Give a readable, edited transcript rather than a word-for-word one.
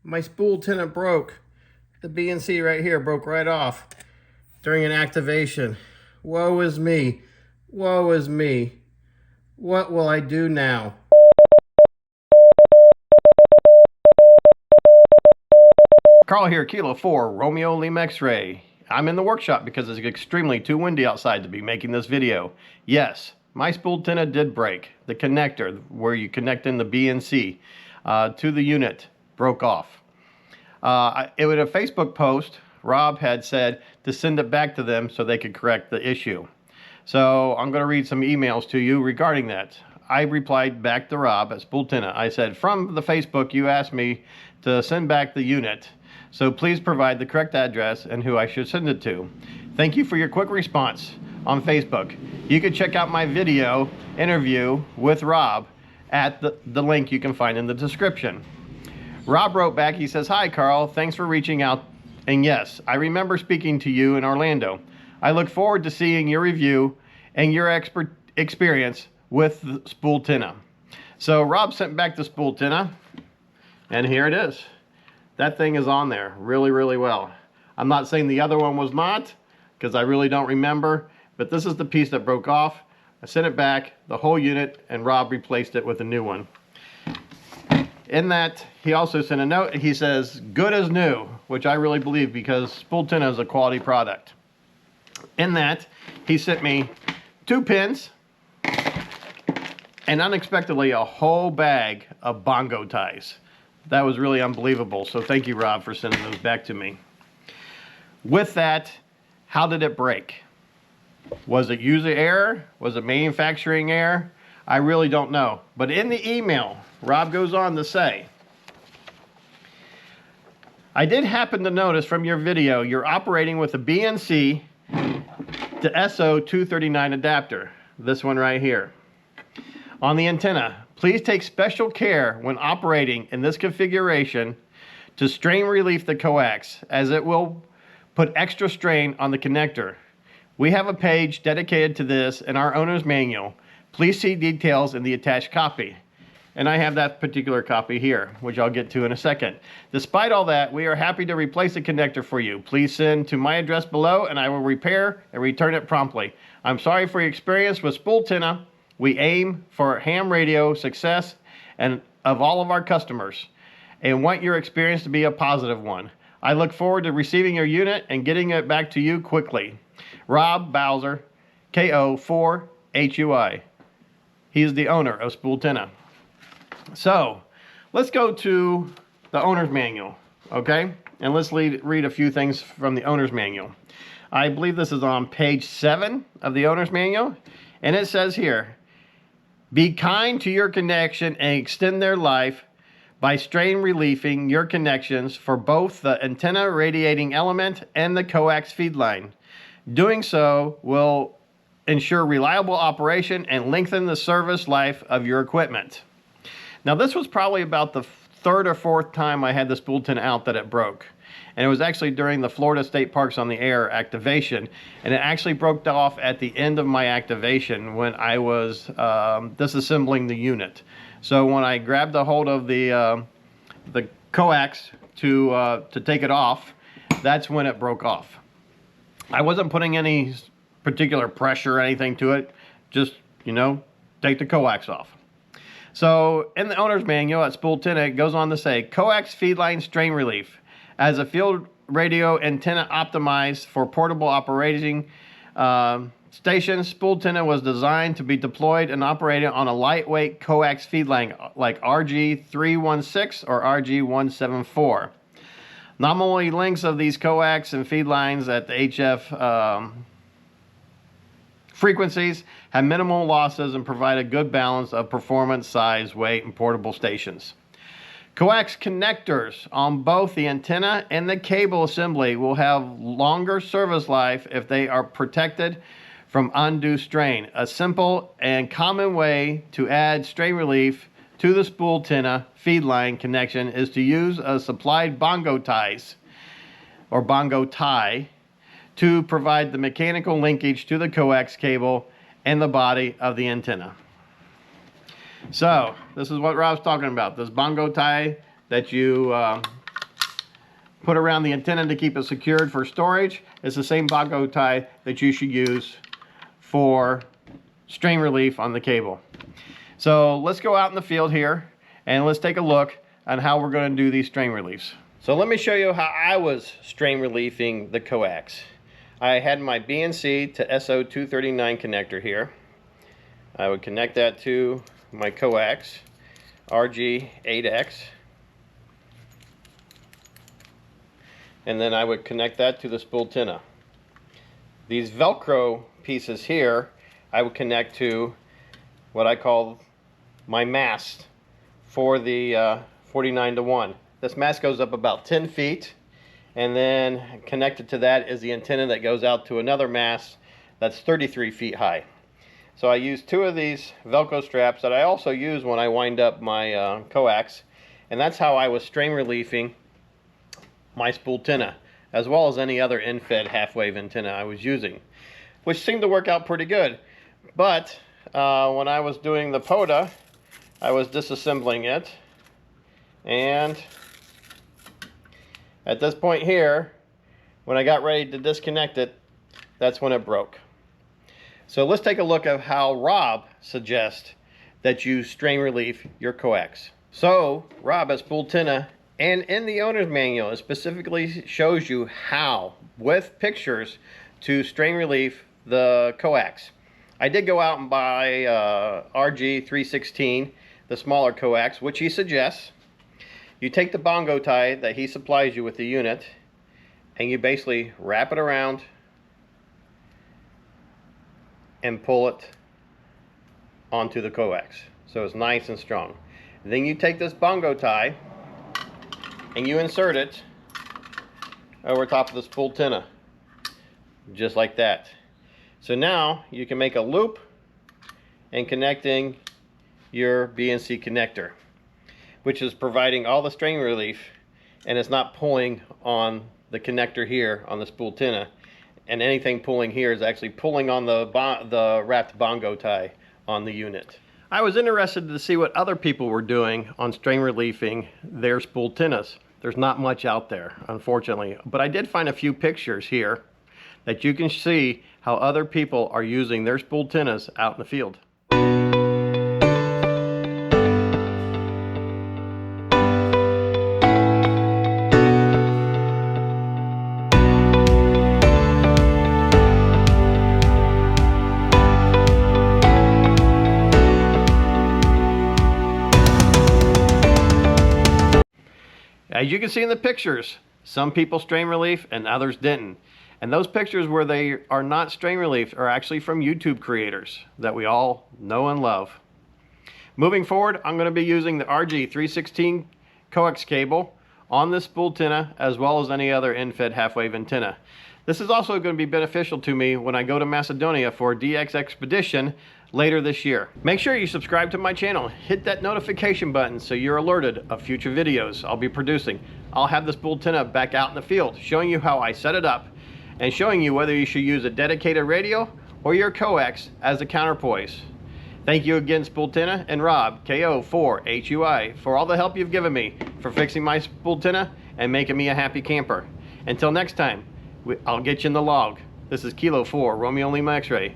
My SpoolTenna broke. The BNC right here broke right off during an activation. Woe is me. Woe is me. What will I do now? Carl here, Kilo 4, Romeo Lima X-Ray. I'm in the workshop because it's extremely too windy outside to be making this video. Yes, my SpoolTenna did break. The connector where you connect in the BNC to the unit broke off. It was a Facebook post. Rob had said to send it back to them so they could correct the issue. So I'm going to read some emails to you regarding that. I replied back to Rob at SpoolTenna. I said, from the Facebook, you asked me to send back the unit. So please provide the correct address and who I should send it to. Thank you for your quick response on Facebook. You can check out my video interview with Rob at the link you can find in the description. Rob wrote back, he says, "Hi Carl, thanks for reaching out. And yes, I remember speaking to you in Orlando. I look forward to seeing your review and your experience with the SpoolTenna." So Rob sent back the SpoolTenna, and here it is. That thing is on there really, really well. I'm not saying the other one was not, because I really don't remember, but this is the piece that broke off. I sent it back, the whole unit, and Rob replaced it with a new one. In that, he also sent a note. He says, good as new, which I really believe because SpoolTenna is a quality product. In that, he sent me 2 pins and unexpectedly a whole bag of bongo ties. That was really unbelievable. So thank you, Rob, for sending those back to me. With that, how did it break? Was it user error? Was it manufacturing error? I really don't know. But in the email, Rob goes on to say, I did happen to notice from your video you're operating with a BNC to SO239 adapter, this one right here, on the antenna. Please take special care when operating in this configuration to strain relief the coax, as it will put extra strain on the connector. We have a page dedicated to this in our owner's manual. Please see details in the attached copy. And I have that particular copy here, which I'll get to in a second. Despite all that, we are happy to replace the connector for you. Please send to my address below and I will repair and return it promptly. I'm sorry for your experience with SpoolTenna. We aim for ham radio success and of all of our customers and want your experience to be a positive one. I look forward to receiving your unit and getting it back to you quickly. Rob Bowser, KO4HUI. He is the owner of SpoolTenna. So let's go to the owner's manual, okay? And let's read a few things from the owner's manual. I believe this is on page 7 of the owner's manual. And it says here, be kind to your connection and extend their life by strain relieving your connections for both the antenna radiating element and the coax feed line. Doing so will ensure reliable operation and lengthen the service life of your equipment. Now this was probably about the 3rd or 4th time I had the SpoolTenna out that it broke. And it was actually during the Florida State Parks on the Air activation. And it actually broke off at the end of my activation when I was disassembling the unit. So when I grabbed a hold of the coax to take it off, that's when it broke off. I wasn't putting any particular pressure or anything to it. Just, you know, take the coax off. So in the owner's manual at SpoolTenna, it goes on to say, coax feed line strain relief. As a field radio antenna optimized for portable operating stations, SpoolTenna was designed to be deployed and operated on a lightweight coax feed line like RG316 or RG174. Nominal lengths of these coax and feed lines at the HF frequencies have minimal losses and provide a good balance of performance, size, weight, and portable stations. Coax connectors on both the antenna and the cable assembly will have longer service life if they are protected from undue strain. A simple and common way to add strain relief to the SpoolTenna feed line connection is to use a supplied bongo ties or bongo tie to provide the mechanical linkage to the coax cable and the body of the antenna. So this is what Rob's talking about, this bongo tie that you put around the antenna to keep it secured for storage is the same bongo tie that you should use for strain relief on the cable. So let's go out in the field here and let's take a look on how we're going to do these strain reliefs. So let me show you how I was strain relieving the coax. I had my BNC to SO239 connector here. I would connect that to my coax RG8X, and then I would connect that to the SpoolTenna. These Velcro pieces here I would connect to what I call my mast for the 49-to-1. This mast goes up about 10 feet, and then connected to that is the antenna that goes out to another mast that's 33 feet high. So I use 2 of these Velcro straps that I also use when I wind up my coax, and that's how I was strain relieving my SpoolTenna, as well as any other end-fed half-wave antenna I was using, which seemed to work out pretty good. But when I was doing the POTA, I was disassembling it, and at this point here, when I got ready to disconnect it, that's when it broke. So let's take a look at how Rob suggests that you strain relieve your coax. So Rob at SpoolTenna, and in the owner's manual, it specifically shows you how, with pictures, to strain relieve the coax. I did go out and buy RG316, the smaller coax, which he suggests. You take the bongo tie that he supplies you with the unit, and you basically wrap it around and pull it onto the coax, so it's nice and strong. Then you take this bongo tie and you insert it over top of the SpoolTenna, just like that. So now you can make a loop and connecting your BNC connector, which is providing all the strain relief, and it's not pulling on the connector here on the SpoolTenna, and anything pulling here is actually pulling on the wrapped bongo tie on the unit. I was interested to see what other people were doing on strain relieving their SpoolTennas. There's not much out there, unfortunately, but I did find a few pictures here that you can see how other people are using their SpoolTennas out in the field. As you can see in the pictures, some people strain relief and others didn't. And those pictures where they are not strain relief are actually from YouTube creators that we all know and love. Moving forward, I'm going to be using the RG316 coax cable on this SpoolTenna, as well as any other end-fed half-wave antenna. This is also going to be beneficial to me when I go to Macedonia for a DX expedition later this year. Make sure you subscribe to my channel. Hit that notification button so you're alerted of future videos I'll be producing. I'll have the SpoolTenna back out in the field, showing you how I set it up and showing you whether you should use a dedicated radio or your coax as a counterpoise. Thank you again, SpoolTenna and Rob KO4HUI, for all the help you've given me for fixing my SpoolTenna and making me a happy camper. Until next time, I'll get you in the log. This is Kilo 4 Romeo Lima X-Ray.